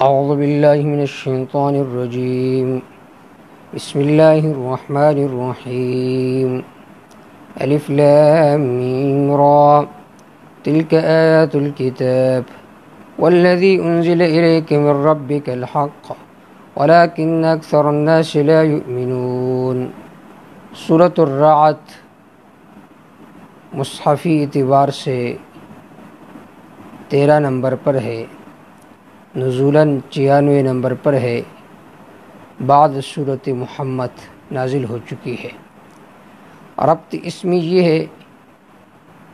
اعوذ باللہ من الشیطان الرجیم بسم اللہ الرحمن الرحیم الف لام میم را تلک آیات الكتاب والذی انزل الیک من ربک الحق ولکن اکثر الناس لا یؤمنون۔ سورۃ الرعد مصحفی اعتبار سے 13 نمبر پر ہے، نزولاً 96 نمبر پر ہے، بعد سورۃ محمد نازل ہو چکی ہے۔ ربط اس میں یہ ہے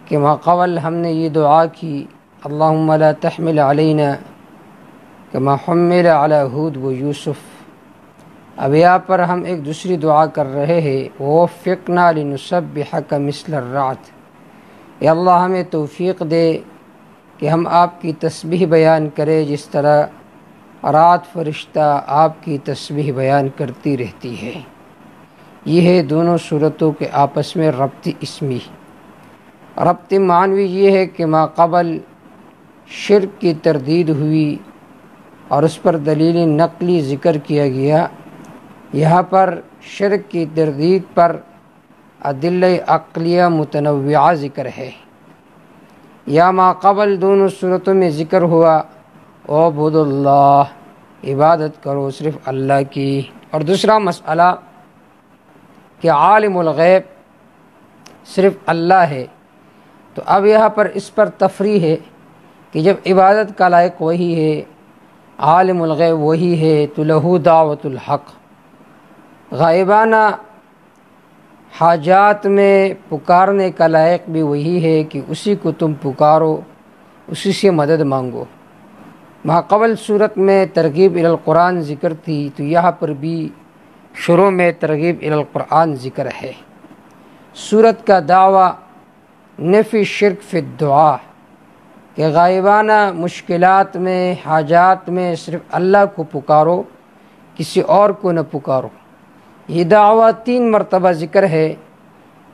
کہ ماقبل ہم نے یہ دعا کی اللہم لا تحمل علینا کما حمل علی ہود و یوسف۔ اب یہاں پر ہم ایک دوسری دعا کر رہے ہیں، ووفقنا لنسبحک مثل الرعد، یا اللہ ہمیں توفیق دے کہ ہم آپ کی تسبیح بیان کرے جس طرح رات فرشتہ آپ کی تسبیح بیان کرتی رہتی ہے۔ یہ ہے دونوں صورتوں کے آپس میں ربط اسمی۔ ربط معنوی یہ ہے کہ ماقبل شرک کی تردید ہوئی اور اس پر دلیل نقلی ذکر کیا گیا، یہاں پر شرک کی تردید پر ادلہ عقلیہ متنوعہ ذکر ہے۔ یا ماقبل دونوں صورتوں میں ذکر ہوا اعبد اللہ، عبادت کرو صرف اللہ کی، اور دوسرا مسئلہ کہ عالم الغیب صرف اللہ ہے۔ تو اب یہاں پر اس پر تفریح ہے کہ جب عبادت کا لائق وہی ہے، عالم الغیب وہی ہے، تو لہو دعوت الحق، غائبانہ حاجات میں پکارنے کا لائق بھی وہی ہے کہ اسی کو تم پکارو، اسی سے مدد مانگو۔ ماقبل صورت میں ترغیب الی القرآن ذکر تھی، تو یہاں پر بھی شروع میں ترغیب الی القرآن ذکر ہے۔ صورت کا دعویٰ نفی شرک فی الدعا، کہ غائبانہ مشکلات میں حاجات میں صرف اللہ کو پکارو، کسی اور کو نہ پکارو۔ یہ دعویٰ 3 مرتبہ ذکر ہے۔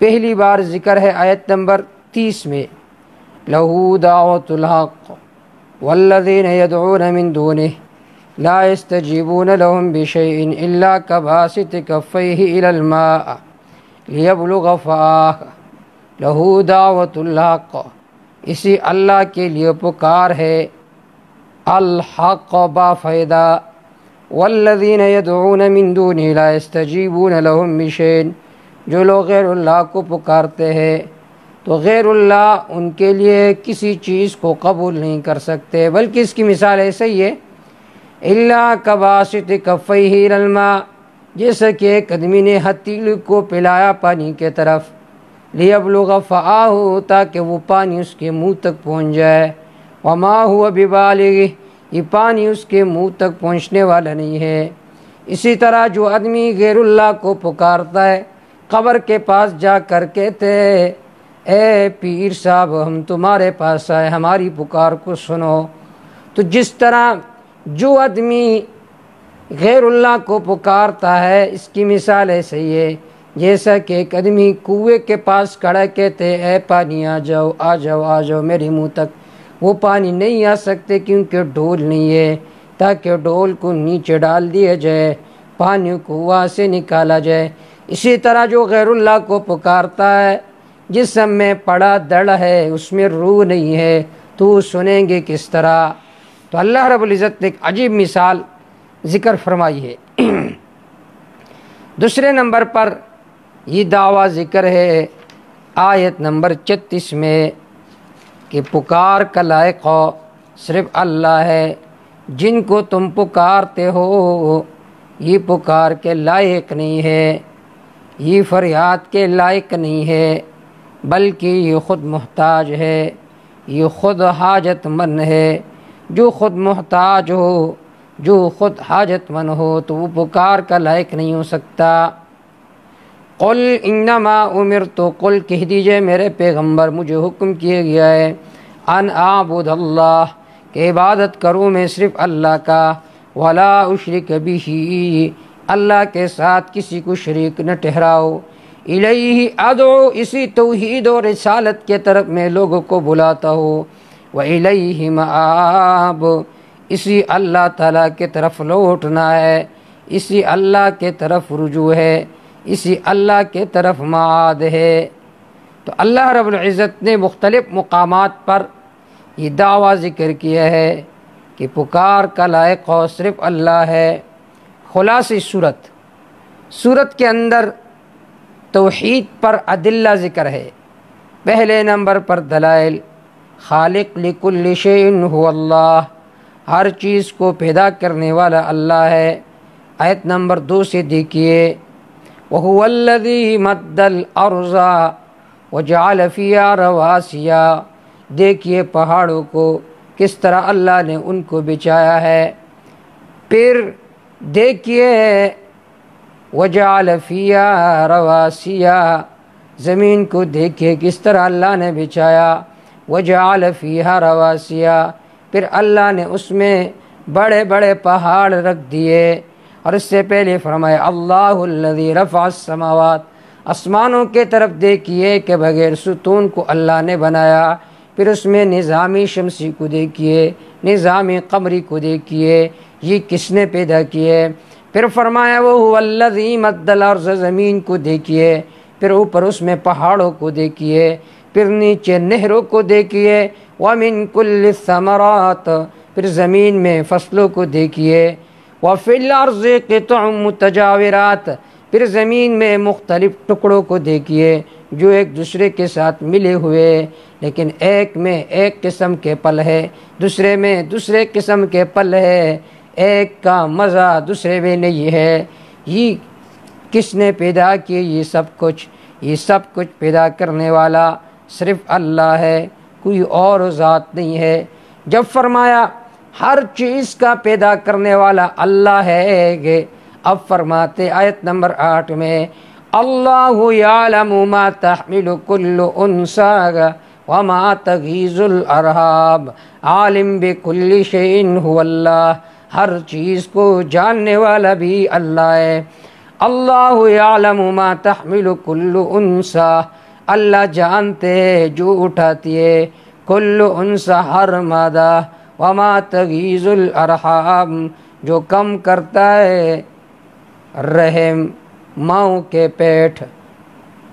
پہلی بار ذکر ہے آیت نمبر 30 میں، لہو دعوت الحق والذین یدعون من دونہ لا یستجیبون لهم بشیء الا کباسط کفیہ الی الماء لیبلغ فاہ، لہو دعوت الحق، اسی اللہ کے لیے پکار ہے، الحق با فائدہ، والذین یدعون من دونہ لا یستجیبون لهم بشیء، جو لوگ غیر اللہ کو پکارتے ہیں تو غیر اللہ ان کے لیے کسی چیز کو قبول نہیں کر سکتے، بلکہ اس کی مثال ایسے ہی ہے، الا کباسط کفیہ الی الماء، جیسا کہ ایک آدمی نے ہتھیلی کو پلایا پانی کے طرف، لیبلغ فاہ، تاکہ وہ پانی اس کے منہ تک پہنچ جائے، وما هو ببالغہ، یہ پانی اس کے منہ تک پہنچنے والا نہیں ہے۔ اسی طرح جو آدمی غیر اللہ کو پکارتا ہے، قبر کے پاس جا کر کہتے ہیں اے پیر صاحب ہم تمہارے پاس آئے، ہماری پکار کو سنو، تو جس طرح جو آدمی غیر اللہ کو پکارتا ہے، اس کی مثال ایسے ہی ہے جیسا کہ ایک آدمی کنویں کے پاس کھڑا کہتے اے پانی آ جاؤ آ جاؤ آ جاؤ میرے منہ تک، وہ پانی نہیں آ سکتے کیونکہ ڈول نہیں ہے، تاکہ ڈول کو نیچے ڈال دیا جائے، پانی کو وہاں سے نکالا جائے۔ اسی طرح جو غیر اللہ کو پکارتا ہے، جسم میں پڑا دڑ ہے، اس میں روح نہیں ہے، تو سنیں گے کس طرح؟ تو اللہ رب العزت نے ایک عجیب مثال ذکر فرمائی ہے۔ دوسرے نمبر پر یہ دعویٰ ذکر ہے آیت نمبر 36 میں کہ پکار کا لائق ہو صرف اللہ ہے، جن کو تم پکارتے ہو یہ پکار کے لائق نہیں ہے، یہ فریاد کے لائق نہیں ہے، بلکہ یہ خود محتاج ہے، یہ خود حاجت مند ہے۔ جو خود محتاج ہو، جو خود حاجت مند ہو، تو وہ پکار کا لائق نہیں ہو سکتا۔ قل انما امرت، قل کہہ دیجئے میرے پیغمبر مجھے حکم کیا گیا ہے، ان اعبد اللہ، کہ عبادت کروں میں صرف اللہ کا، ولا اشرک بہ، اللہ کے ساتھ کسی کو شریک نہ ٹھہراؤ، الیہ ادعو، اسی توحید و رسالت کے طرف میں لوگوں کو بلاتا ہوں، وَإِلَيْهِ مَآبُ، اسی اللہ تعالیٰ کے طرف لوٹنا ہے، اسی اللہ کے طرف رجوع ہے، اسی اللہ کے طرف معاد ہے۔ تو اللہ رب العزت نے مختلف مقامات پر یہ دعویٰ ذکر کیا ہے کہ پکار کا لائق اور صرف اللہ ہے۔ خلاصہ صورت کے اندر توحید پر ادلہ ذکر ہے۔ پہلے نمبر پر دلائل، خالق لکل شیء هو اللہ، ہر چیز کو پیدا کرنے والا اللہ ہے۔ آیت نمبر 2 سے دیکھیے، وَهُوَ الَّذِي مَدَّ الْأَرْضَ وَجَعَلَ فِيهَا رَوَاسِيَ، دیکھیے پہاڑوں کو کس طرح اللہ نے ان کو بچایا ہے۔ پھر دیکھیے وَجَعَلَ فِيهَا رَوَاسِيَ، زمین کو دیکھیے کس طرح اللہ نے بچایا۔ وَجَعَلَ فِيهَا رَوَاسِيَ، پھر اللہ نے اس میں بڑے بڑے پہاڑ رکھ دیے۔ اور اس سے پہلے فرمایا اللہ الذی رفع السماوات، آسمانوں کے طرف دیکھیے کہ بغیر ستون کو اللہ نے بنایا۔ پھر اس میں نظامی شمسی کو دیکھیے، نظامی قمری کو دیکھیے، یہ کس نے پیدا کیے۔ پھر فرمایا وَهُوَ الَّذِي مَدَّ الْأَرْضَ، زمین کو دیکھیے، پھر اوپر اس میں پہاڑوں کو دیکھیے، پھر نیچے نہروں کو دیکھیے۔ وَمِن كُلِّ الثَّمَرَاتِ، پھر زمین میں فصلوں کو دیکھیے۔ وَفِي الْأَرْضِ قِطَعٌ مُتَجَاوِرَاتٍ، پھر زمین میں مختلف ٹکڑوں کو دیکھیے جو ایک دوسرے کے ساتھ ملے ہوئے، لیکن ایک میں ایک قسم کے پل ہے، دوسرے میں دوسرے قسم کے پل ہے، ایک کا مزہ دوسرے میں نہیں ہے۔ یہ کس نے پیدا کیے؟ یہ سب کچھ پیدا کرنے والا صرف اللہ ہے، کوئی اور ذات نہیں ہے۔ جب فرمایا ہر چیز کا پیدا کرنے والا اللہ ہے، اب فرماتے آیت نمبر 8 میں اللہ یعلم ما تحمل کل انثی وما تغیض الارحام عالم بکل شیء هو اللہ، ہر چیز کو جاننے والا بھی اللہ ہے۔ اللہ یعلم ما تحمل کل انثی، اللہ جانتے ہیں جو اٹھاتی ہے کل انثی، ہر مادہ، وما تغیض الارحام، جو کم کرتا ہے رحم، ماؤں کے پیٹ۔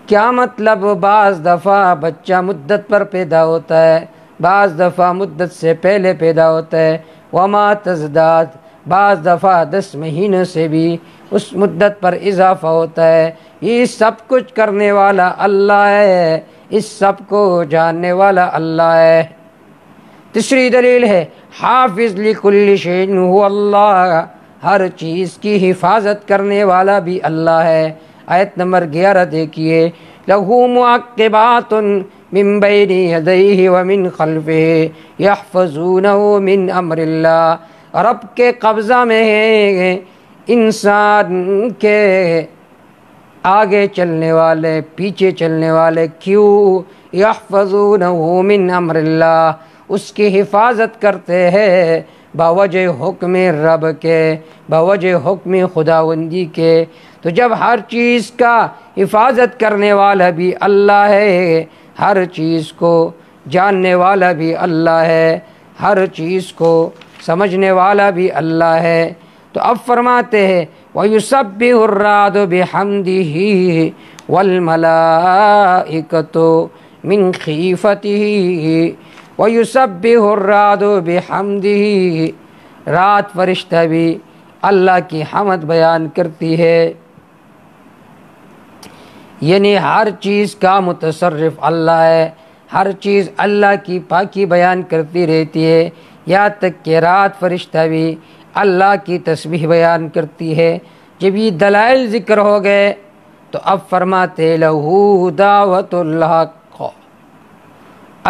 کیا مطلب؟ بعض دفعہ بچہ مدت پر پیدا ہوتا ہے، بعض دفعہ مدت سے پہلے پیدا ہوتا ہے۔ وما تزداد، بعض دفعہ 10 مہینوں سے بھی اس مدت پر اضافہ ہوتا ہے۔ یہ سب کچھ کرنے والا اللہ ہے، اس سب کو جاننے والا اللہ ہے۔ تیسری دلیل ہے حافظ لکل شیء هو اللہ، ہر چیز کی حفاظت کرنے والا بھی اللہ ہے۔ آیت نمبر 11 دیکھیے، لَهُ مُعَقِّبَاتٌ مِّن بَيْنِ يَدَيْهِ وَمِن خَلْفِهِ يَحْفَظُونَهُ مِنْ أَمْرِ اللَّهِ، رب کے قبضہ میں ہے انسان کے آگے چلنے والے، پیچھے چلنے والے۔ کیوں؟ يَحْفَظُونَهُ مِنْ أَمْرِ اللَّهِ، اس کی حفاظت کرتے ہیں باوجہ حکم رب کے، باوجہ حکم خداوندی کے۔ تو جب ہر چیز کا حفاظت کرنے والا بھی اللہ ہے، ہر چیز کو جاننے والا بھی اللہ ہے، ہر چیز کو سمجھنے والا بھی اللہ ہے، تو اب فرماتے ہیں وَيُسَبِّحُ الرَّعْدُ بِحَمْدِهِ وَالْمَلَائِكَةُ مِنْ خِیفَتِهِ۔ وَيُسَبِّحُ الرَّعْدُ بِحَمْدِهِ، رات فرشتہ بھی اللہ کی حمد بیان کرتی ہے، یعنی ہر چیز کا متصرف اللہ ہے، ہر چیز اللہ کی پاکی بیان کرتی رہتی ہے، یہاں تک کہ رات فرشتہ بھی اللہ کی تسبیح بیان کرتی ہے۔ جب یہ دلائل ذکر ہو گئے تو اب فرماتے لَهُ دعوت الحق،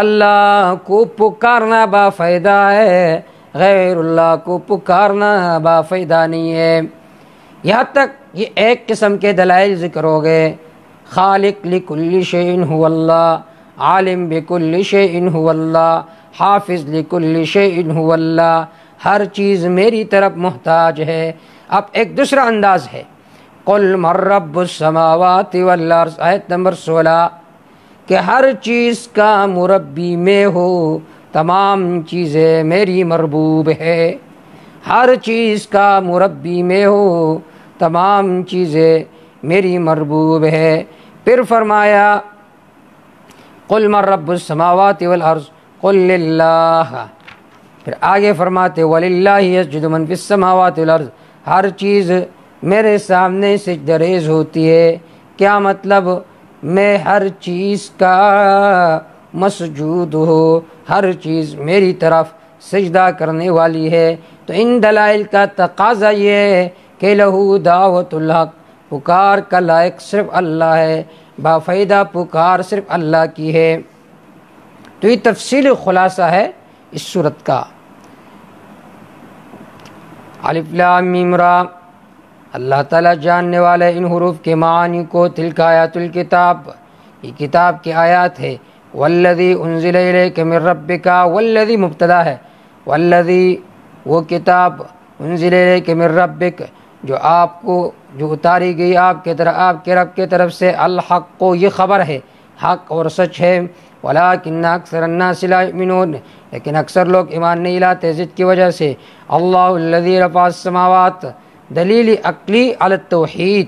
اللہ کو پکارنا با فائدہ ہے، غیر اللہ کو پکارنا با فائدہ نہیں ہے۔ یہاں تک یہ ایک قسم کے دلائل ذکر ہو گئے، خالق لکل شیء هو اللہ، عالم بکل شیء هو اللہ، حافظ لکل شیء هو اللہ، ہر چیز میری طرف محتاج ہے۔ اب ایک دوسرا انداز ہے، قل من رب السماوات والارض، آیت نمبر 16، کہ ہر چیز کا مربی میں ہو، تمام چیزیں میری مربوب ہے۔ ہر چیز کا مربی میں ہوں، تمام چیزیں میری مربوب ہے۔ پھر فرمایا قل من رب السماوات والارض قل للہ، پھر آگے فرماتے وَلِلَّهِ يَسْجُدُ مَن فِي السَّمَاوَاتِ وَالْأَرْضِ، ہر چیز میرے سامنے سجدہ ریز ہوتی ہے۔ کیا مطلب؟ میں ہر چیز کا مسجود ہو، ہر چیز میری طرف سجدہ کرنے والی ہے۔ تو ان دلائل کا تقاضا یہ ہے کہ لہو دعوت الحق، پکار کا لائق صرف اللہ ہے، بافائدہ پکار صرف اللہ کی ہے۔ تو یہ تفصیل خلاصہ ہے اس صورت کا۔ الف لام میم را، اللہ تعالیٰ جاننے والا ہے ان حروف کے معانی کو۔ تلک آیات الکتاب، یہ کتاب کی آیات ہے۔ والذی انزل الیک من ربک، والذی مبتدا ہے، والذی وہ کتاب انزل الیک من ربک جو آپ کو جو اتاری گئی آپ کے رب کی طرف سے، الحق کو یہ خبر ہے، حق اور سچ ہے۔ ولکن اکثر الناس لا یؤمنون، لیکن اکثر لوگ ایمان نہیں لاتے ضد کی وجہ سے۔ اللہ الذی رفع السماوات، دلیل عقلی علی التوحید،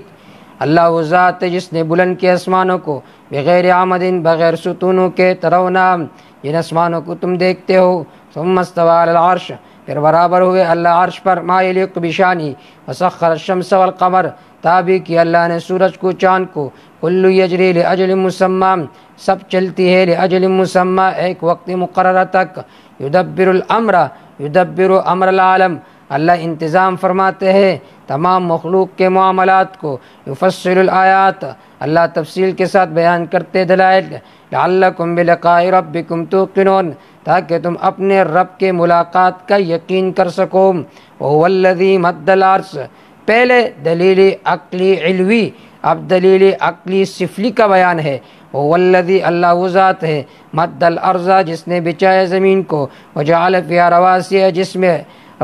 اللہ وہ ذات ہے جس نے بلند کیا آسمانوں کو، بغیر عمد، بغیر ستونوں کے، ترونا جن آسمانوں کو تم دیکھتے ہو، ثم استوى علی العرش، پھر برابر ہوئے اللہ عرش پر، ما یلیق بشانی، وسخر الشمس والقمر، تابع کیا اللہ نے سورج کو چاند کو، کل یجری لاجل مسمی، سب چلتی ہے لاجل مسمی، ایک وقت مقررہ تک۔ یدبر الامر، یدبر امر العالم، اللہ انتظام فرماتے ہیں تمام مخلوق کے معاملات کو۔ یفصل الآیات، اللہ تفصیل کے ساتھ بیان کرتے دلائل۔ لعلکم بلقاء ربکم توقنون، تاکہ تم اپنے رب کے ملاقات کا یقین کر سکو۔ وہو الذی مد الارض، پہلے دلیل عقلی علوی، اب دلیل عقلی سفلی کا بیان ہے۔ وہو الذی، اللہ وہ ذات ہے، مد الارض جس نے بچایا زمین کو، وجعل فیہا رواسی، جس میں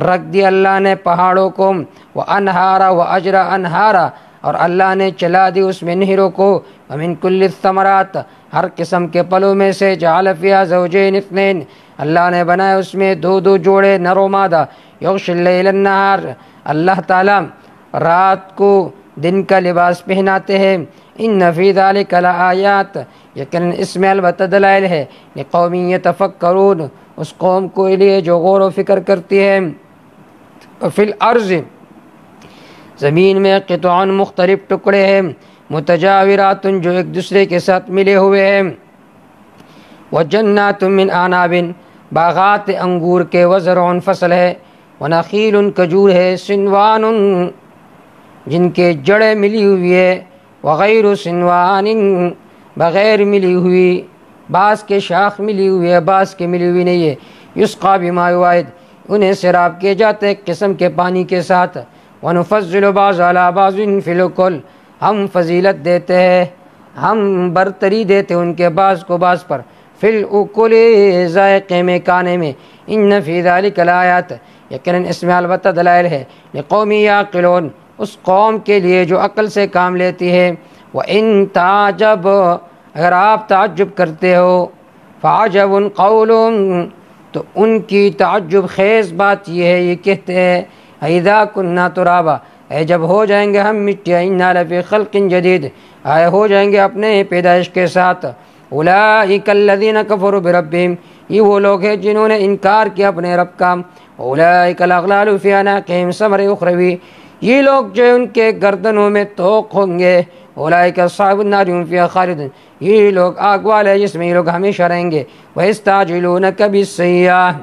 رکھ دی اللہ نے پہاڑوں کو، وانہارا واجرا انہارا، اور اللہ نے چلا دی اس میں نہروں کو، ومن کل الثمرات، ہر قسم کے پھلوں میں سے، جعل فیہا زوجین اثنین، اللہ نے بنایا اس میں دو جوڑے نر و مادہ، یغشی اللیل النہار، اللہ تعالیٰ رات کو دن کا لباس پہناتے ہیں۔ ان فی ذلک لآیات، یقیناً اس میں البتہ دلائل ہے، لقوم یتفکرون، اس قوم کو لیے جو غور و فکر کرتی ہے۔ فی الارض، زمین میں، قطع مختلف ٹکڑے ہیں، متجاورات جو ایک دوسرے کے ساتھ ملے ہوئے ہیں، وجنات من اعناب، باغات انگور کے، وزرع فصل ہے، ونخیل کھجور ہے، سنوان جن کے جڑیں ملی ہوئی ہے، وغیر سنوان بغیر ملی ہوئی، بعض کے شاخ ملی ہوئی ہے، بعض کے ملی ہوئی نہیں ہے۔ یسقا بما یوعد، انہیں سیراب کیے جاتے ایک قسم کے پانی کے ساتھ۔ ونفضل بعض علی بعض فی الکل، ہم فضیلت دیتے ہیں، ہم برتری دیتے ان کے بعض کو بعض پر، فی الاکل، ذائقے میں، کھانے میں۔ ان فی ذلک لآیات، یقیناً اس میں البتہ دلائل ہے، لقوم یعقلون، اس قوم کے لیے جو عقل سے کام لیتی ہے۔ وَإِن تعجب، اگر آپ تعجب کرتے ہو، فعجب قولهم، تو ان کی تعجب خیز بات یہ ہے، یہ کہتے ہیں اذا كنا ترابا، اے جب ہو جائیں گے ہم مٹی، انا لفی خلق جدید، آئے ہو جائیں گے اپنے پیدائش کے ساتھ۔ اولئک الذین کفروا بربہم، یہ وہ لوگ ہیں جنہوں نے انکار کیا اپنے رب کا۔ اولئک الاغلال فی اعناقہم، ثمر اخروی، یہ لوگ جو ان کے گردنوں میں توق ہوں گے۔ اولئک اصحاب النار هم فیہا خالدون، یہ لوگ آگ والے جس میں یہ لوگ ہمیشہ رہیں گے۔ وَيَسْتَعْجِلُونَكَ بِالسَّيِّئَةِ،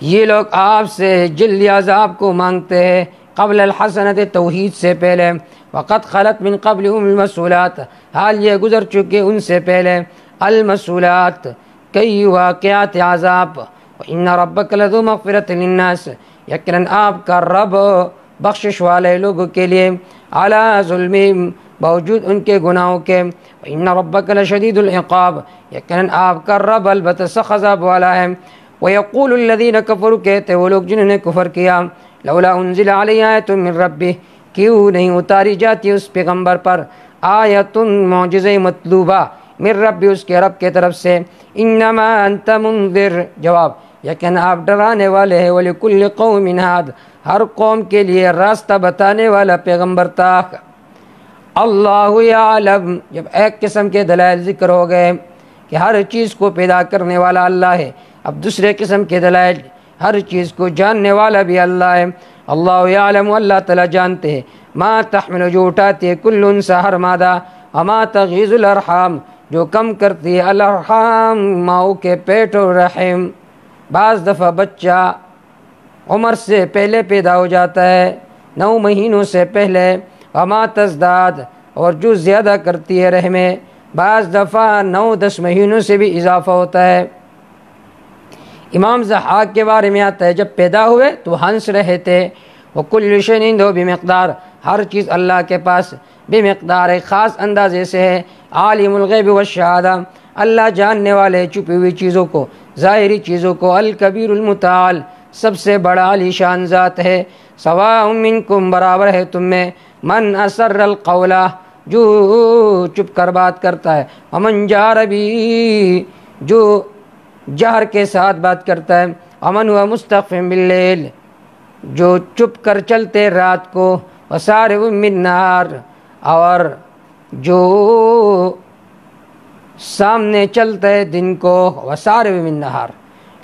یہ لوگ آپ سے جلدی عذاب کو مانگتے ہیں، قبل الحسنۃ، توحید سے پہلے، وقد خلت من قبلهم المسئولات، حال یہ گزر چکے ان سے پہلے، المسئولات، کئی واقعات عذاب۔ وَإِنَّ رَبَّكَ لَذُو مَغْفِرَةٍ لِلنَّاسِ، یقیناً آپ کا رب بخشش والے لوگوں کے لیے، علی ظلمہم، باوجود ان کے گناہوں کے، وَإِنَّ رَبَّكَ لَشَدِيدُ الْعِقَابِ، یقیناً آپ کا رب البتہ سخت عذاب والا ہے۔ وَيَقُولُ الَّذِينَ كَفَرُوا، کہتے وہ لوگ جنہوں نے کفر کیا، لولا انزل علیہ آیۃ من ربہ، کیوں نہیں اتاری جاتی اس پیغمبر پر آیۃ، معجزہ مطلوبہ، من رب، اس کے رب کے طرف سے۔ انما انت منذر، جواب، یقین آپ ڈرانے والے ہیں، وَلِكُلِّ قَوْمٍ هَادٍ، ہر قوم کے لیے راستہ بتانے والا پیغمبر تھا۔ اللہ یعلم، جب ایک قسم کے دلائل ذکر ہو گئے کہ ہر چیز کو پیدا کرنے والا اللہ ہے، اب دوسرے قسم کے دلائل ہر چیز کو جاننے والا بھی اللہ ہے۔ اللہ یعلم، اللہ تعالیٰ جانتے ہیں، ما تحمل، جو اٹھاتی ہے، کل انسا، ہر مادہ، وما تغیض الارحام، جو کم کرتی ہے الارحام، ماؤں کے پیٹ اور رحم۔ بعض دفعہ بچہ عمر سے پہلے پیدا ہو جاتا ہے، 9 مہینوں سے پہلے، وما تزداد، اور جو زیادہ کرتی ہے رحمیں، بعض دفعہ 9-10 مہینوں سے بھی اضافہ ہوتا ہے۔ امام ضحاک کے بارے میں آتا ہے جب پیدا ہوئے تو ہنس رہے تھے، وَكُلُّ شَيْءٍ عِندَهُ بِمِقْدَارٍ، ہر چیز اللہ کے پاس بمقدار، ایک خاص اندازے سے ہے۔ عالم الغیب والشہادہ، اللہ جاننے والے چھپی ہوئی چیزوں کو، ظاہری چیزوں کو، الکبیر المتعال، سب سے بڑا علی شان ذات ہے۔ سواء منکم، برابر ہے تم میں، من اسر القول، جو چپ کر بات کرتا ہے، ومن جہر بھی، جو جہر کے ساتھ بات کرتا ہے، ومن هو مستخف باللیل، جو چپ کر چلتے رات کو، وسارب بالنہار، اور جو سامنے چلتا ہے دن کو، وسارب بالنہار،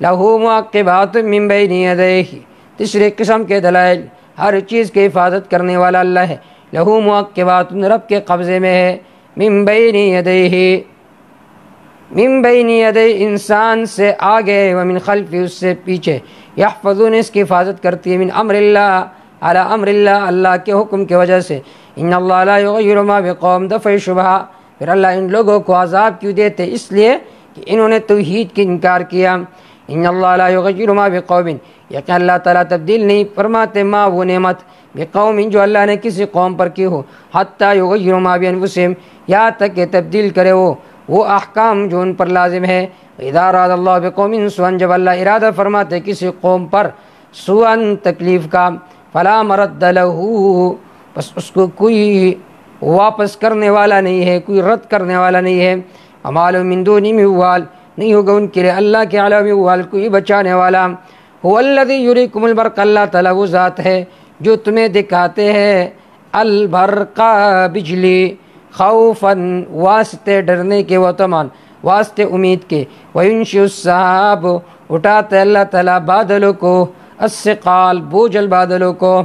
لہو معقبات من بین یدیہ، تیسرے قسم کے دلائل ہر چیز کی حفاظت کرنے والا اللہ ہے۔ لہو معقبات، رب کے قبضے میں ہے، من بین یدیہ، من بین یدیہ، انسان سے آگے، ومن خلفہ، اس سے پیچھے، یحفظون، اس کی حفاظت کرتی ہے، من امر اللہ، علی امر اللہ، اللہ کے حکم کی وجہ سے۔ ان اللہ لا یغیر ما بقوم، دفع شبہ، پھر اللہ ان لوگوں کو عذاب کیوں دیتے؟ اس لیے کہ انہوں نے توحید کی انکار کیا۔ ان اللہ لا یغیر ما بقوم، یقین اللہ تعالیٰ تبدیل نہیں فرماتے ما، وہ نعمت، بقوم، جو اللہ نے کسی قوم پر کی ہو، حتی یغیر ما بانفسہم، یہاں تک کہ تبدیل کرے وہ احکام جو ان پر لازم ہے۔ اذا اراد اللہ بقوم سوءا، جب اللہ ارادہ فرماتے کسی قوم پر سوءا، تکلیف کا، فلا مرد لہ، بس اس کو کوئی واپس کرنے والا نہیں ہے، کوئی رد کرنے والا نہیں ہے۔ وما لہم من دونہ من وال، نہیں ہوگا ان کے لیے اللہ کے علاوہ من وال، کوئی بچانے والا۔ هو الذی یریکم البرق، اللہ تعالیٰ وہ ذات ہے جو تمہیں دکھاتے ہیں البرق، بجلی، خوفاً، واسطے ڈرنے کے، وطمعاً، واسطے امید کے، وینشئ السحاب، اٹھاتے اللہ تعالیٰ بادلوں کو، الثقال، بوجھل بادلوں کو،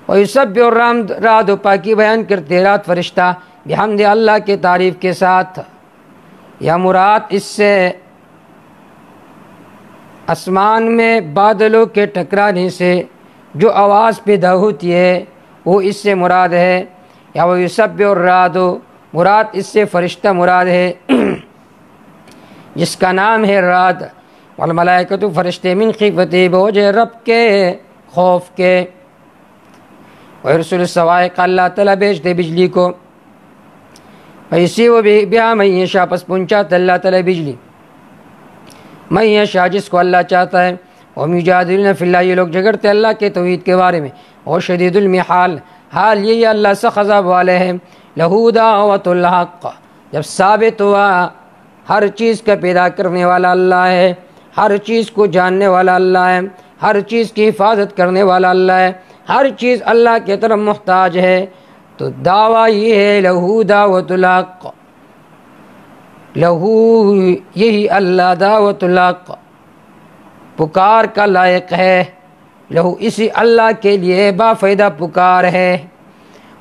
ویسبح الرعد، پاکی بیان کرتے رات فرشتہ، بحمد، اللہ کے تعریف کے ساتھ۔ یا مراد اس سے آسمان میں بادلوں کے ٹکرانے سے جو آواز پیدا ہوتی ہے وہ اس سے مراد ہے۔ یا ویسبح الرعد، مراد اس سے فرشتہ مراد ہے جس کا نام ہے رعد، والملائکۃ، فرشتے، من خیفتہ، بوجہ رب کے خوف کے، ویرسل الصواعق، اللہ تعالیٰ بھیجتے بجلی کو، ویصیب بہا من یشاء، پس پہنچاتا اللہ تعالیٰ بجلی من یشاء، جس کو اللہ چاہتا ہے۔ وہم یجادلون فی اللہ، یہ لوگ جھگڑتے اللہ کے توحید کے بارے میں، اور شدید المحال، حال یہی اللہ سخت عذاب والے ہیں۔ لہو دعوت الحق، جب ثابت ہوا ہر چیز کا پیدا کرنے والا اللہ ہے، ہر چیز کو جاننے والا اللہ ہے، ہر چیز کی حفاظت کرنے والا اللہ ہے، ہر چیز اللہ کے طرف محتاج ہے، تو دعویٰ یہ ہے لہو دعوت الحق، لہو، یہی اللہ دعوت الحق، پکار کا لائق ہے، لہو، اسی اللہ کے لیے با فائدہ پکار ہے۔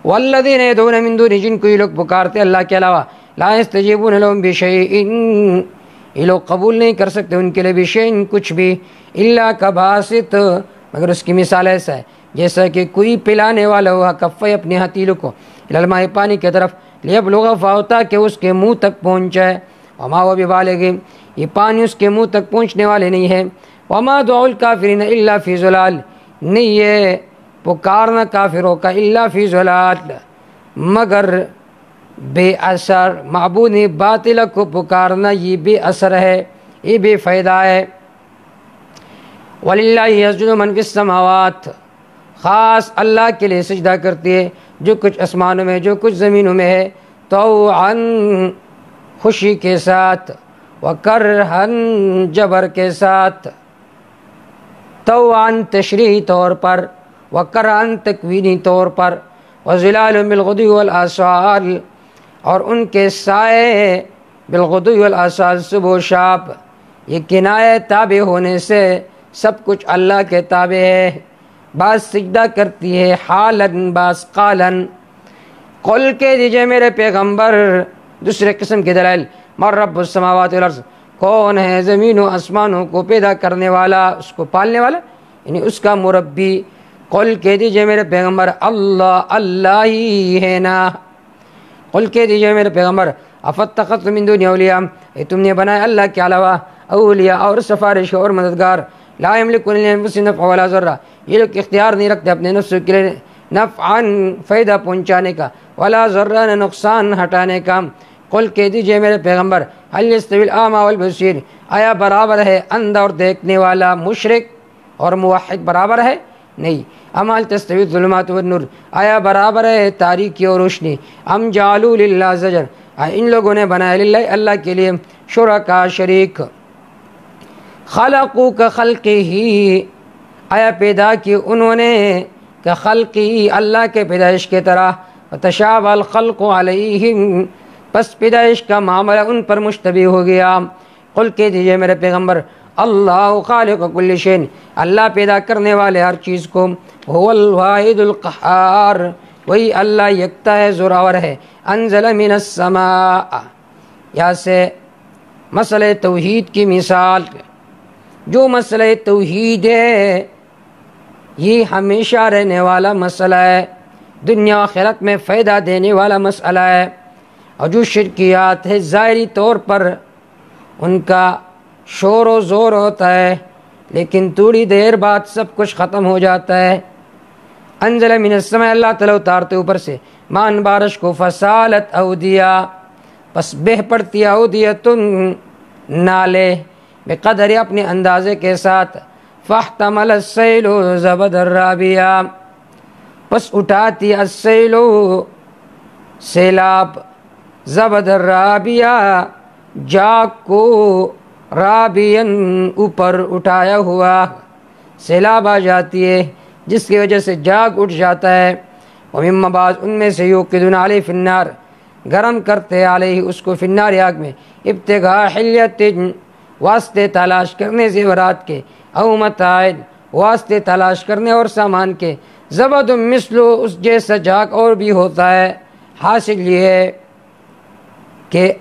والذین یدعون من دونہ، جن کو یہ لوگ پکارتے اللہ کے علاوہ، لا یستجیبون لهم بشیء، یہ لوگ قبول نہیں کر سکتے ان کے لیے بشیء، کچھ بھی، الا کباسط، مگر اس کی مثال ایسا ہے جیسا کہ کوئی پلانے والا ہوا کفے، اپنے ہتھیلوں کو، الی الماء، پانی کی طرف، لیبلغ فاہ، تاکہ اس کے منہ تک پہنچ جائے، وما هو ببالغ، یہ پانی اس کے منہ تک پہنچنے والے نہیں ہے، وما دعاء الکافرین الا فی ضلال، نہیں ہے پکارنا کافروں کا الا فی ضلال، مگر بے اثر، معبود باطل کو پکارنا یہ بے اثر ہے، یہ بے فائدہ ہے۔ وَلِلَّهِ يَسْجُدُ مَنْ فِي السَّمَاوَاتِ، خاص اللہ کے لیے سجدہ کرتی ہے جو کچھ آسمانوں میں جو کچھ زمینوں میں ہے، طوعاً، خوشی کے ساتھ، وکرہن جبر کے ساتھ، طوعاً تشریحی طور پر، وکرہن تکوینی طور پر، وظلال بالغدو والآصال، اور ان کے سائے بالغدو والآصال صبح و شام، یہ کنایہ تابع ہونے سے سب کچھ اللہ کے تابع ہے۔ بعض سجدہ کرتی ہے حالاً بعض قالاً۔ قل کہہ دیجئے میرے پیغمبر، دوسرے قسم کے دلائل، من رب السماوات والارض، کون ہے زمین و آسمانوں کو پیدا کرنے والا، اس کو پالنے والا، یعنی اس کا مربی۔ قل کہہ دیجئے میرے پیغمبر، اللہ، اللہ ہی ہے نا۔ قل کہہ دیجئے میرے پیغمبر، افاتخذتم من دونہ اولیاء، تم نے بنائے اللہ کے علاوہ اولیاء اور سفارش اور مددگار، لا یملکون لانفسہم نفعا ولا ضرا، یہ لوگ اختیار نہیں رکھتے اپنے نفسوں کے لیے نفعاً فائدہ پہنچانے کا، ولا ضرا نقصان ہٹانے کا۔ قل کہہ دیجئے میرے پیغمبر، هل یستوی الاعمی والبصیر، آیا برابر ہے اندھا اور دیکھنے والا، مشرک اور موحد برابر ہے؟ نہیں۔ ام هل تستوی الظلمات والنور، آیا برابر ہے تاریکی اور روشنی؟ ام جعلوا للہ زجر، ان لوگوں نے بنایا للہ اللہ کے لیے شرکا شریک، خلقوا کخلقہ، آیا پیدا کی انہوں نے کخلقہ اللہ کے پیدائش کی طرح، وتشابہ الخلق علیہم، پس پیدائش کا معاملہ ان پر مشتبہ ہو گیا۔ قل کہہ دیجئے میرے پیغمبر، اللہ خالق کل شیء، اللہ پیدا کرنے والے ہر چیز کو، هو الواحد القہار، وہی اللہ یکتا ہے، زوراور ہے۔ انزل من السماء، یہاں سے مسئلہ توحید کی مثال، جو مسئلہ توحید ہے یہ ہمیشہ رہنے والا مسئلہ ہے، دنیا و آخرت میں فائدہ دینے والا مسئلہ ہے، اور جو شرکیات ہے ظاہری طور پر ان کا شور و زور ہوتا ہے، لیکن تھوڑی دیر بعد سب کچھ ختم ہو جاتا ہے۔ انزل من السماء، اللہ تعالیٰ اتارتے اوپر سے، مان بارش کو، فسالت اودیہ، پس بہ پڑتی اودیتن نالے، بقدر اپنے اندازے کے ساتھ، فاحتمل السیل زبد الرابیہ، پس اٹھاتی السیل سیلاب، زبد الرابیہ جاگ کو، رابین اوپر اٹھایا ہوا، سیلاب آ جاتی ہے جس کی وجہ سے جاگ اٹھ جاتا ہے۔ ومما بعض، ان میں سے یوقدون علیہ فی النار، گرم کرتے علیہ اس کو، فی النار آگ میں، ابتغاء حلیت، واسطے تلاش کرنے زیورات کے، او متاع، واسطے تلاش کرنے اور سامان کے، زبد مثلو، اس جیسا جاگ اور بھی ہوتا ہے۔ حاصل یہ ہے کہ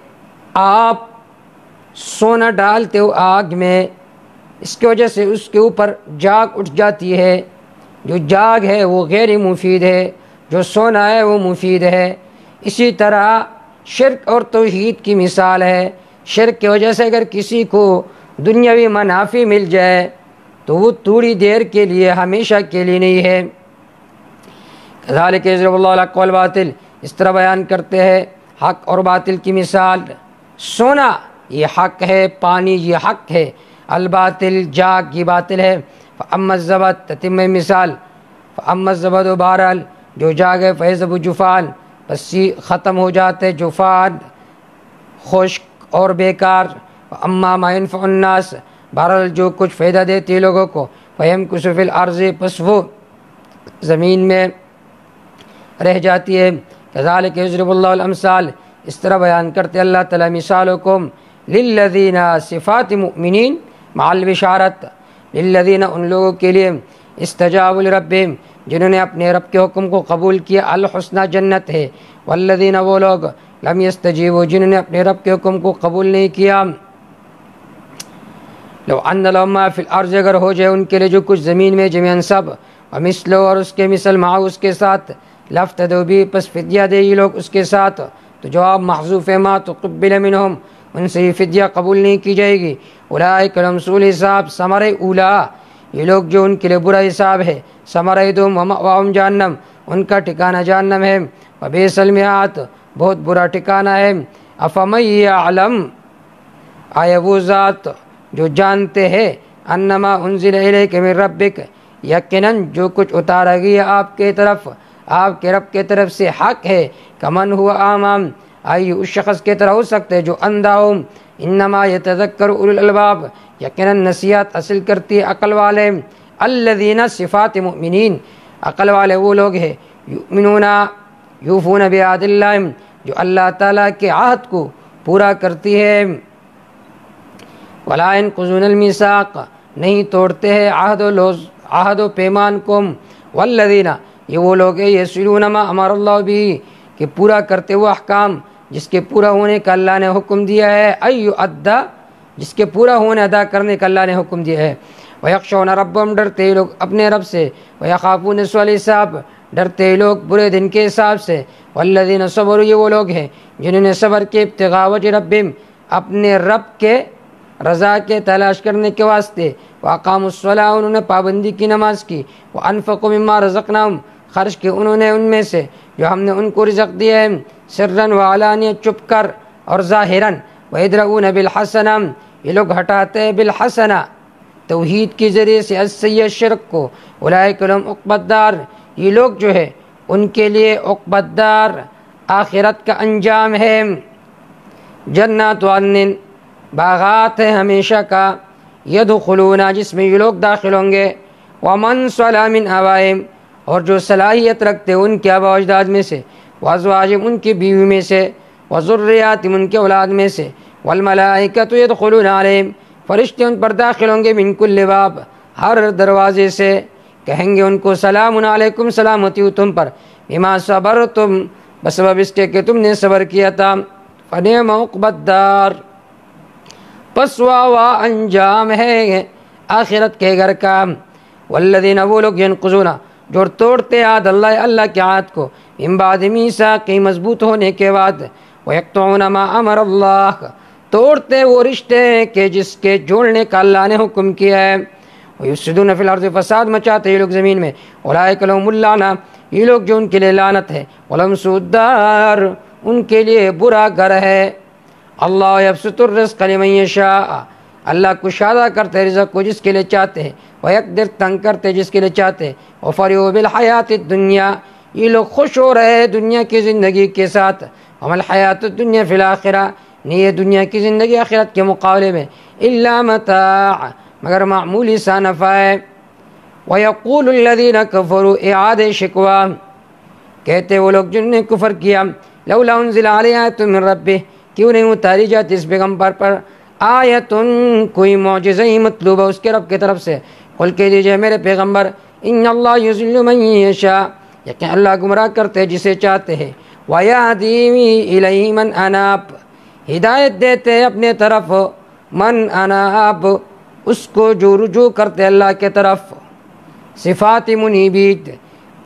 آپ سونا ڈالتے ہو آگ میں، اس کی وجہ سے اس کے اوپر جاگ اٹھ جاتی ہے، جو جاگ ہے وہ غیر مفید ہے، جو سونا ہے وہ مفید ہے۔ اسی طرح شرک اور توحید کی مثال ہے، شرک کی وجہ سے اگر کسی کو دنیاوی منافع مل جائے تو وہ تھوڑی دیر کے لیے، ہمیشہ کے لیے نہیں ہے۔ کذالک یضرب اللہ الحق والباطل، اس طرح بیان کرتے ہیں حق اور باطل کی مثال۔ سونا یہ حق ہے، پانی یہ حق ہے، الباطل جاگ یہ باطل ہے۔ فاما الزبد، تتم مثال، فاما الزبد، بہرحال جو جاگ ہے، فیذهب جفان، بس یہ ختم ہو جاتے جفان، خشک اور بیکار۔ اما ما ينفع الناس، بہرحال جو کچھ فائدہ دیتی ہے لوگوں کو، فیمکث فی الارض، پس وہ زمین میں رہ جاتی ہے۔ کذالک یضرب اللہ الامثال، اس طرح بیان کرتے اللہ تعالیٰ مثالوں کو، للذین، صفات مؤمنین مع البشارت، للذین، ان لوگوں کے لیے، استجابوا لربہم، جنہوں نے اپنے رب کے حکم کو قبول کیا، الحسنہ جنت ہے، والذین، وہ لوگ، لم یستجیبوا، جنہوں نے اپنے رب کے حکم کو قبول نہیں کیا، لو ان لهم ما فی الارض، اگر ہو جائے ان کے لیے جو کچھ زمین میں، جمیعاً سب، ومثلہ، اور اس کے مثل، معه، اس کے ساتھ، لافتدوا به، پس فدیہ دے یہ لوگ اس کے ساتھ۔ تو جواب محذوف ہے، ما تقبل منہم، ان سے یہ فدیہ قبول نہیں کی جائے گی۔ اولئک لهم سوء الحساب، ثمرہ اولا، یہ لوگ جو ان کے لیے برا حساب ہے، ثمرہ دوم، ومأواہم جہنم، ان کا ٹھکانہ جہنم ہے، وبئس المہاد، بہت برا ٹھکانہ ہے۔ افمن یعلم، آیا وہ ذات جو جانتے ہیں، انما انزل الیک من ربک، یقیناً جو کچھ اتارا گیا آپ کے طرف، آپ کے رب کے طرف سے حق ہے، کمن ہوا اعمی، آئی اس شخص کی طرح ہو سکتے ہیں جو اندھا ہو؟ انما یتذکر اولو الالباب، یقیناً نصیحت حاصل کرتی ہے عقل والے. الذین صفات مؤمنین، عقل والے وہ لوگ ہیں یؤمنون یوفون بعہد اللہ، جو اللہ تعالیٰ کے عہد کو پورا کرتی ہے. ولا ينقضون المیثاق، نہیں توڑتے ہیں عہد و پیمان کو. والذین، یہ وہ لوگ ہیں یصلون ما امر اللہ بھی، کہ پورا کرتے وہ احکام جس کے پورا ہونے کا اللہ نے حکم دیا ہے. ایؤدى، جس کے پورا ہونے ادا کرنے کا اللہ نے حکم دیا ہے. ویخشون ربهم، ڈرتے لوگ اپنے رب سے. ویخافون سوء الحساب، ڈرتے لوگ برے دن کے حساب سے. والذین صبروا، یہ وہ لوگ ہیں جنہوں نے صبر کے ابتغاء وجہ ربهم، اپنے رب کے رضا کے تلاش کرنے کے واسطے. واقاموا الصلاۃ، انہوں نے پابندی کی نماز کی. وانفقوا مما رزقناہم، خرچ کے انہوں نے ان میں سے جو ہم نے ان کو رزق دیا ہے. سرًا وعلانیہ، چھپ کر اور ظاہراً. ویدرؤون بالحسنہ، یہ لوگ ہٹاتے ہیں بالحسنہ توحید کے ذریعے سے السیئۃ، شرک کو. اولئک لہم عقبی الدار، یہ لوگ جو ہے ان کے لیے عقبی الدار، آخرت کا انجام ہے. جنات عدن، باغات ہے ہمیشہ کا. یدخلون، جس میں یہ لوگ داخل ہوں گے. ومن صلح من آبائہم، اور جو صلاحیت رکھتے ان کے آباء و اجداد میں سے. وازواجہم، ان کی بیوی میں سے. وذریاتہم، ان کے اولاد میں سے. والملائکۃ یدخلون علیہم، فرشتے ان پر داخل ہوں گے. من کل باب، ہر دروازے سے. کہیں گے ان کو سلام علیکم، سلامتی ہو تم پر. بما صبرتم، بسبب اس کے کہ تم نے صبر کیا تھا. فنعم عقبی الدار، پس واہ انجام ہے آخرت کے گھر کا. والذین، وہ لوگ ینقضون، جو توڑتے عہد اللہ، اللہ کے عہد کو. من بعد میثاقہ، مضبوط ہونے کے بعد. ویقطعون ما امر اللہ، توڑتے وہ رشتے کہ جس کے جوڑنے کا اللہ نے حکم کیا ہے. ویفسدون فی الارض، فساد مچاتے یہ لوگ زمین میں. اولئک لہم اللعنہ، یہ لوگ جو ان کے لیے لعنت ہے. ولہم سوء الدار، ان کے لیے برا گھر ہے. اللہ یبسط الرزق لمن یشاء، اللہ کشادہ کرتے رزق کو جس کے لیے چاہتے ہیں. ویقدر، تنگ کرتے جس کے لیے چاہتے ہیں. وفرحوا بالحیات الدنیا، یہ لوگ خوش ہو رہے ہیں دنیا کی زندگی کے ساتھ. وما الحیات الدنیا فی الاخرہ، نہیں ہے دنیا کی زندگی آخرت کے مقابلے میں. الا متاع، مگر معمولی سا نفع ہے. ویقول الذین کفروا، اعادہ شکوہ، کہتے وہ لوگ جن نے کفر کیا. لولا انزل علیہ آیۃ من ربہ، کیوں نہیں اتاری جاتی اس پیغمبر پر آیت، کوئی معجزہ ہی مطلوبہ اس کے رب کی طرف سے. قل کہہ دیجئے میرے پیغمبر، ان اللہ یضل من یشاء، یقین اللہ گمراہ کرتے جسے چاہتے ہیں. ویہدی الیہ من اناب، ہدایت دیتے اپنے طرف. من اناب، اس کو جو رجوع کرتے اللہ کے طرف. صفات منیبین،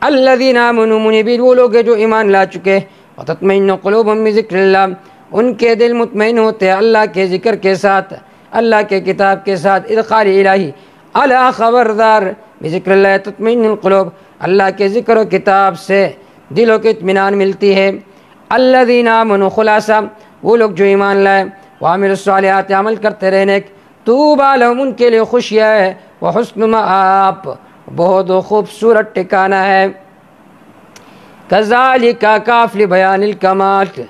الذین آمنوا، منیبین وہ لوگ ہیں جو ایمان لا چکے. وتطمئن قلوبہم بذکر اللہ، ان کے دل مطمئن ہوتے ہیں اللہ کے ذکر کے ساتھ، اللہ کے کتاب کے ساتھ. ادخال الہی، الا خبردار، بذکر اللہ تطمئن القلوب، اللہ کے ذکر و کتاب سے دلوں کو اطمینان ملتی ہے. الذین آمنوا، خلاصہ وہ لوگ جو ایمان لائے. وعملوا الصالحات، عمل کرتے رہنے. طوبی لہم، ان کے لیے خوشیاں ہے. وحسن مآب، بہت خوبصورت ٹھکانہ ہے. کذالک، کاف لبیان الکمال،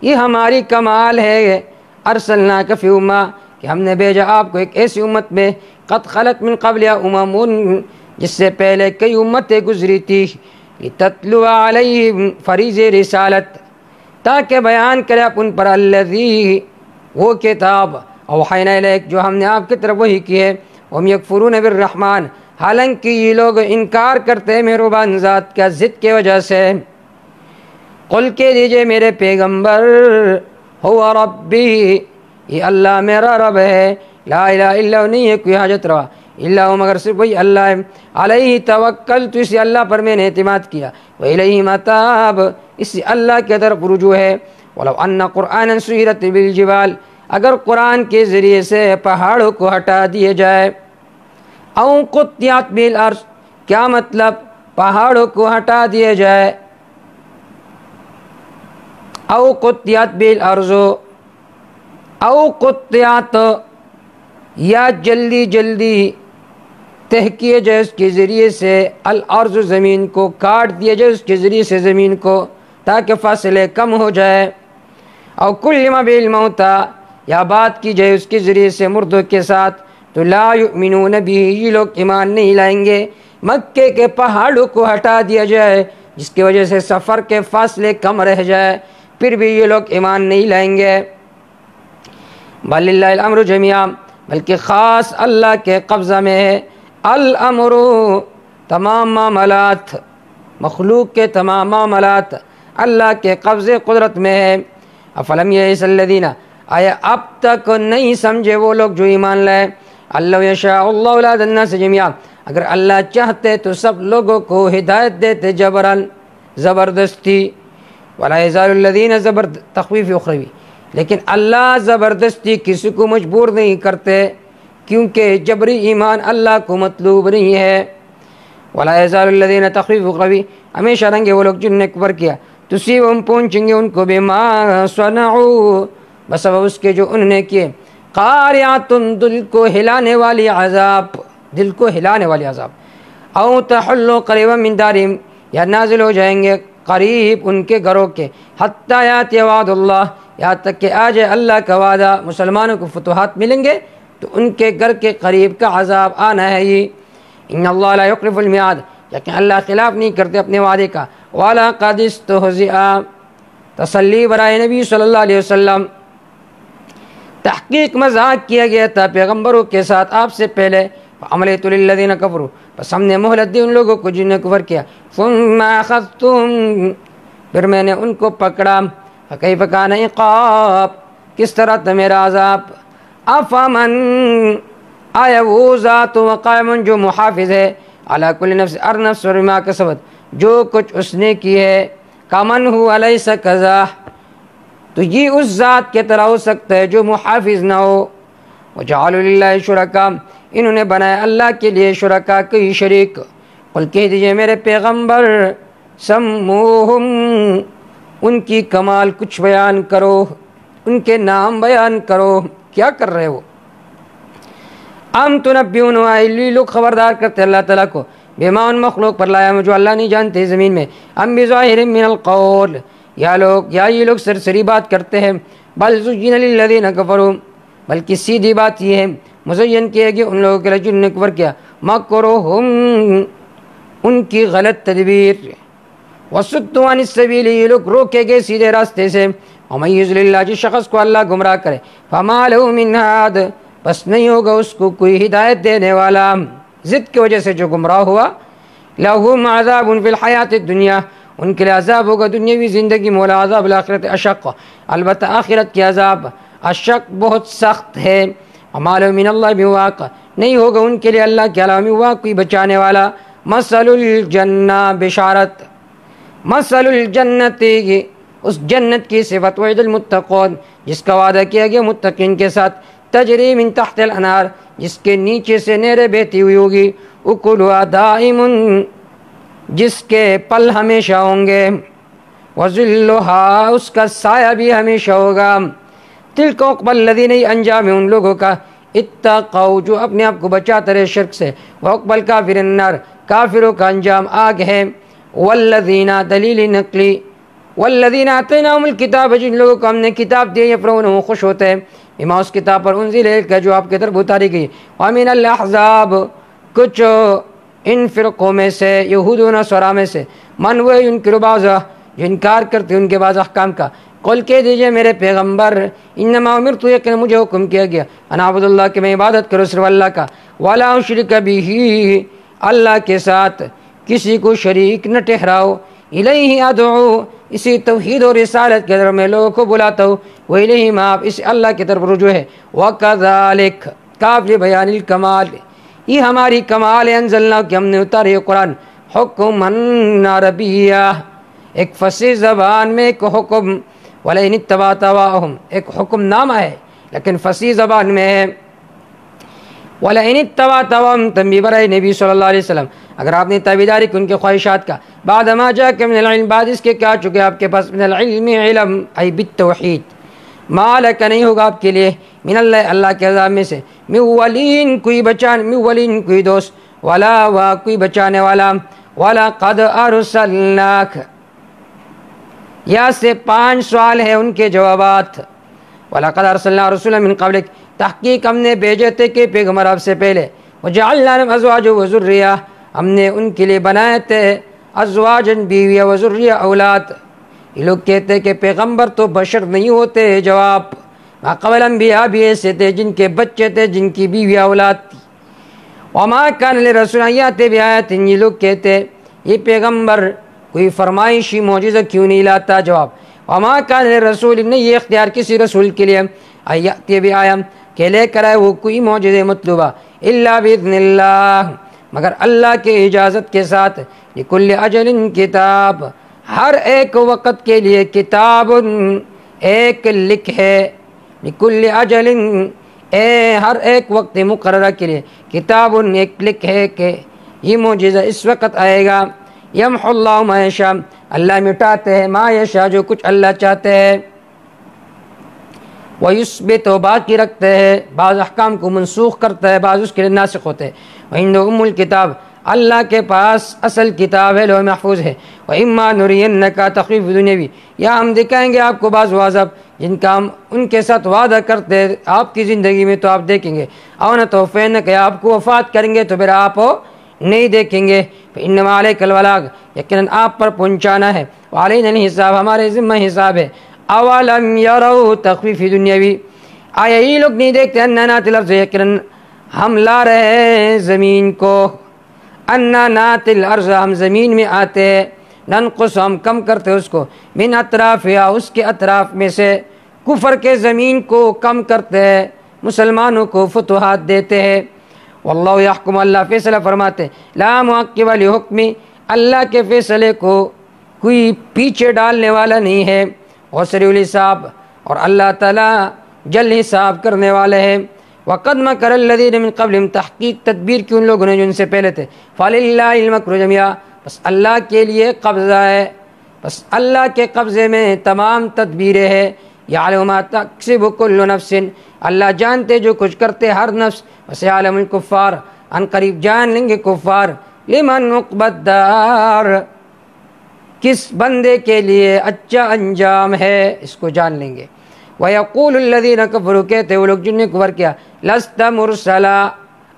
یہ ہماری کمال ہے. ارسلناک فی امہ، کہ ہم نے بھیجا آپ کو ایک ایسی امت میں. قد خلت من قبلہا امم، جس سے پہلے کئی امتیں گزری تھی. لتتلو علیہم، فریض رسالت، تاکہ بیان کرے ان پر. الذی، وہ کتاب. اوحینا الیک، جو ہم نے آپ کی طرف وحی کی ہے. ہم یکفرون بالرحمن، حالانکہ یہ لوگ انکار کرتے ہیں مہربان ذات کا ضد کی وجہ سے. قل کہہ دیجئے میرے پیغمبر، ہوا ربی، یہ اللہ میرا رب ہے. لا الہ الا، نہیں ہے کوئی حاجت روا الا ہو مگر صرف وہی اللہ ہے. علیہ توکلت، اسی اللہ پر میں نے اعتماد کیا. والیہ متاب، اسی اللہ کی طرف رجوع ہے. ولو ان قرآنا سیرت بالجبال، اگر قرآن کے ذریعے سے پہاڑوں کو ہٹا دیے جائے. او قطعت بالارض، کیا مطلب پہاڑوں کو ہٹا دیے جائے. او قطعت بالارض، او قطعت، یا جلدی جلدی تہ کیے جائے اس کے ذریعے سے. الارض، زمین کو کاٹ دیا جائے اس کے ذریعے سے زمین کو، تاکہ فاصلے کم ہو جائے. او کلم بالموتى یا بات کی جائے اس کے ذریعے سے مردوں کے ساتھ تو لا یؤمنون بھی یہ لوگ ایمان نہیں لائیں گے۔ مکے کے پہاڑوں کو ہٹا دیا جائے جس کی وجہ سے سفر کے فاصلے کم رہ جائے پھر بھی یہ لوگ ایمان نہیں لائیں گے۔ وَلِلَّهِ الْأَمْرُ جَمِيعًا بلکہ خاص اللہ کے قبضہ میں ہے الامر تمام معاملات، مخلوق کے تمام معاملات اللہ کے قبضے قدرت میں ہے۔ افلم یئس الذین آیا اب تک نہیں سمجھے وہ لوگ جو ایمان لائے اللہ یشاء اللہ لہدی الناس جميعا اگر اللہ چاہتے تو سب لوگوں کو ہدایت دیتے جبراً زبردستی۔ ولا یزال الذین تخویف اخروی لیکن اللہ زبردستی کسی کو مجبور نہیں کرتے کیونکہ جبری ایمان اللہ کو مطلوب نہیں ہے۔ ولا یزال الذین تخویف اخروی ہمیشہ رہیں گے وہ لوگ جن نے کفر کیا تصیبہم پہنچیں گے ان کو بما صنعوا بسبب اس کے جو انہوں نے کیے قاریات دل کو ہلانے والی عذاب، دل کو ہلانے والی عذاب، او تحل قریبا من دارہم یا نازل ہو جائیں گے قریب ان کے گھروں کے حتی یاتی وعد اللہ یہاں تک کہ آ جائے اللہ کا وعدہ، مسلمانوں کو فتوحات ملیں گے تو ان کے گھر کے قریب کا عذاب آنا ہے یہ۔ ان اللہ لا یخلف المیعاد لیکن اللہ خلاف نہیں کرتے اپنے وعدے کا۔ وَلَقَدِ اسْتُهْزِئَ تسلی برائے نبی صلی اللہ علیہ وسلم تحقیق مذاق کیا گیا تھا پیغمبروں کے ساتھ آپ سے پہلے۔ فَأَمْلَيْتُ لِلَّذِينَ كَفَرُوا بس ہم نے مہلت دی ان لوگوں کو جنہوں نے کفر کیا۔ ثُمَّ أَخَذْتُهُمْ پھر میں نے ان کو پکڑا۔ فَكَيْفَ كَانَ عِقَابِ کس طرح تھا میرا عذاب۔ أَفَمَنْ آیا وہ ذات وقائم جو محافظ ہے عَلَى كُلِّ نَفْسٍ ہر نفس بِمَا كَسَبَتْ جو کچھ اس نے کی ہے کمن ہو علیہ کذا تو یہ اس ذات کے طرح ہو سکتا ہے جو محافظ نہ ہو۔ وجعلوا للہ شرکا انہوں نے بنایا اللہ کے لیے شرکا کئی شریک۔ قل کہہ دیجئے میرے پیغمبر سموہم ان کی کمال کچھ بیان کرو، ان کے نام بیان کرو، کیا کر رہے ہو؟ ام تنبئون یہ لوگ خبردار کرتے اللہ تعالیٰ کو بما ان مخلوق پر لایا جو اللہ نہیں جانتے زمین میں ام بظاہر من القول یا یہ لوگ سرسری بات کرتے ہیں بل زین للذین کفروا بلکہ سیدھی بات یہ ہے مزین کیا گیا ان لوگوں کے لیے جنہوں نے کفر کیا مکرہم ان کی غلط تدبیر وصدوا عن السبیل یہ لوگ روکے گئے سیدھے راستے سے ومن یضلل اللہ جس شخص کو اللہ گمراہ کرے فما لہ من ہاد بس نہیں ہوگا اس کو کوئی ہدایت دینے والا۔ ضد کی وجہ سے جو گمراہ ہوا لہم عذاب فی الحیات الدنیا ان کے لیے عذاب ہوگا دنیاوی زندگی مولا عذاب الآخرت اشق البتہ آخرت کی عذاب اشق بہت سخت ہے۔ وما لہ من اللہ من واق نہیں ہوگا ان کے لیے اللہ کے علاوہ من واق کوئی بچانے والا۔ مثل الجنہ بشارت مثل الجنت اس جنت کی صفت وعد المتقون جس کا وعدہ کیا گیا متقین کے ساتھ تجری من تحت الانہار جس کے نیچے سے نہریں بہتی ہوئی ہوگی اکلها دائم جس کے پل ہمیشہ ہوں گے وظلها اس کا سایہ بھی ہمیشہ ہوگا۔ تلک عقبی الذین انجام ان لوگوں کا اتقوا جو اپنے آپ کو بچاتے رہے شرک سے وعقبی الکافر النار کافروں کا انجام آگ ہے۔ والذین دلیل نقلی والذین آتیناہم الکتاب جن لوگوں کو ہم نے کتاب دی یفرحون وہ خوش ہوتے ہیں بما اس کتاب پر انزل کا جو آپ کی طرف اتاری گئی۔ ومن الاحزاب کچھ ان فرقوں میں سے یہود و نصارا میں سے من وہ ينکر بعضا جو انکار کرتے ان کے بعض احکام کا۔ قل کہہ دیجئے میرے پیغمبر انما امرت یقینا مجھے حکم کیا گیا ان اعبد اللہ کہ میں عبادت کروں صرف اللہ کا ولا اشرک به اللہ کے ساتھ کسی کو شریک نہ ٹھہراؤ الیہ ادعو اسی توحید اور رسالت کے طرف میں لوگوں کو بلاتا ہوں وإلیہ مآب اس اللہ کی طرف رجوع ہے۔ وکذالک کاف بیان الکمال یہ ہماری کمال انزلنا کہ ہم نے اتارے قرآن حکمًا عربیہ ایک فصیح زبان میں ایک حکم ولئن اتبعت اہواءہم ایک حکم نامہ ہے لیکن فصیح زبان میں ہے۔ وَلَئِنِ اتَّبَعْتَ اهْوَاءَهُمْ تنبیہ برائے نبی صلی اللہ علیہ وسلم اگر آپ نے تابعداری کی ان کے خواہشات کا بعد ما جاءک من العلم بعد اس کے کیا چکے آپ کے پاس من العلم علم ای بالتوحید ما لک نہیں ہوگا آپ کے لیے من اللہ اللہ کے عذاب میں سے من ولین کوئی بچان من ولین کوئی دوست ولا کوئی بچانے والا ولا قد ارسلناک یا سے 5 سوال ہے ان کے جوابات۔ وَلَقَدْ أَرْسَلْنَا رُسُلًا مِّن قَبْلِكَ، تحقیق ہم نے بھیجے تھے کہ پیغمبر آپ سے پہلے، وَجَعَلْنَا لَهُمْ أَزْوَاجًا وَذُرِّيَّةً، ہم نے ان کے لیے بنائے تھے ازواجن بیویاں، وذریہ اولاد۔ یہ لوگ کہتے ہیں کہ پیغمبر تو بشر نہیں ہوتے، جواب قبل انبیاء بھی ایسے تھے جن کے بچے تھے، جن کی بیویاں اولاد تھی۔ وما کان لرسول ان یأتی بآیۃ، یہ لوگ کہتے یہ پیغمبر کوئی فرمائشی معجزہ کیوں نہیں لاتا، جواب وما کان لرسول، نہیں یہ اختیار کسی رسول کے لیے، ان یأتی بآیۃ کہ لے کر آئے وہ کوئی معجزہ مطلوبہ، الا باذن اللہ مگر اللہ کے اجازت کے ساتھ، لکل اجل کتاب ہر ایک وقت کے لیے، کتاب ایک لکھ ہے، لکل اجل ہر ایک وقت مقررہ کے لیے، کتاب ایک لکھ ہے کہ یہ معجزہ اس وقت آئے گا۔ یمحو اللہ ما یشاء، اللہ مٹاتے ہیں ما یشاء جو کچھ اللہ چاہتے ہیں، ویثبت باقی رکھتے ہیں، بعض احکام کو منسوخ کرتا ہے، بعض اس کے لیے ناسخ ہوتے ہیں۔ وعنده ام الکتاب، اللہ کے پاس اصل کتاب ہے، لوح محفوظ ہے۔ وَإِمَّا نُرِيَنَّكَ تخفیف دنیاوی، یا ہم دکھائیں گے آپ کو بعض عذاب جن کا ہم ان کے ساتھ وعدہ کرتے ہیں آپ کی زندگی میں تو آپ دیکھیں گے، او نتوفینک، آپ کو وفات کریں گے تو پھر آپ نہیں دیکھیں گے۔ فإنما علیک البلاغ، یقیناً آپ پر پہنچانا ہے، وعلینا الحساب، ہمارے ذمہ حساب ہے۔ اولم یروا، تخفیف دنیاوی، آیا یہ لوگ نہیں دیکھتے، اننا ناتی الارض، یقیناً ہم لا رہے ہیں زمین کو، انا ناتی الارض، ہم زمین میں آتے ہیں، ننقص، ہم کم کرتے اس کو، من اطرافها، اس کے اطراف میں سے، کفر کے زمین کو کم کرتے ہیں، مسلمانوں کو فتوحات دیتے ہیں۔ واللہ یحکم، اللہ فیصلہ فرماتے، لا معقب لحکمی، اللہ کے فیصلے کو کوئی پیچھے ڈالنے والا نہیں ہے، اور سریع الحساب، اور اللہ تعالیٰ جل حساب کرنے والے ہیں۔ وقد مکر الذین من قبلہم، تحقیق تدبیر کی ان لوگوں نے جو ان سے پہلے تھے، فللہ المکر جميعا، بس اللہ کے لیے قبضہ ہے، بس اللہ کے قبضے میں تمام تدبیریں ہیں۔ یعلم ما تکسب کل نفس، اللہ جانتے جو کچھ کرتے ہر نفس، وسیعلم الکفار، ان قریب جان لیں گے کفار، لمن عقبی الدار، کس بندے کے لیے اچھا انجام ہے، اس کو جان لیں گے۔ وَيَقُولُ الَّذِينَ كَفَرُوا، کہتے وہ لوگ جن نے کفر کیا، لَسْتَ مُرْسَلًا،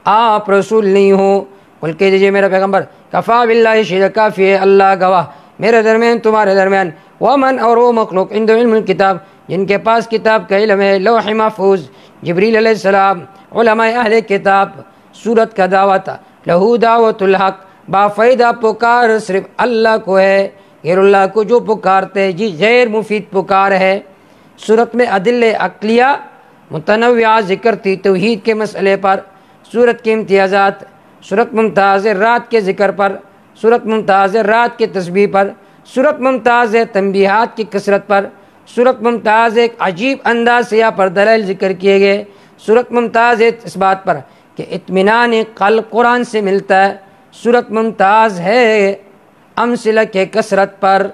آپ رسول نہیں ہو، قل کہہ دیجئے میرا پیغمبر، کفا باللہ شہیدا، کافی ہے اللہ گواہ میرے درمیان تمہارے درمیان، ومن، اور وہ مخلوق، عند علم الکتاب، جن کے پاس کتاب کا علم ہے، لوح محفوظ، جبریل علیہ السلام، علماء اہل کتاب، سورت کا دعویٰ تھا، لہو دعوت الحق، بافائدہ پکار صرف اللہ کو ہے، غیر اللہ کو جو پکارتے جی غیر مفید پکار ہے۔ سورت میں عدل عقلیہ متنوعہ ذکر تھی توحید کے مسئلے پر، سورت کے امتیازات، سورت ممتاز رات کے ذکر پر، سورت ممتاز رات کے تسبیح پر، سورت ممتاز تنبیہات کی کثرت پر، سورت ممتاز ایک عجیب انداز سے یہاں پر دلائل ذکر کیے گئے، سورت ممتاز اس بات پر کہ اطمینان قلب قرآن سے ملتا ہے، سورت ممتاز ہے امثلہ کے کثرت پر۔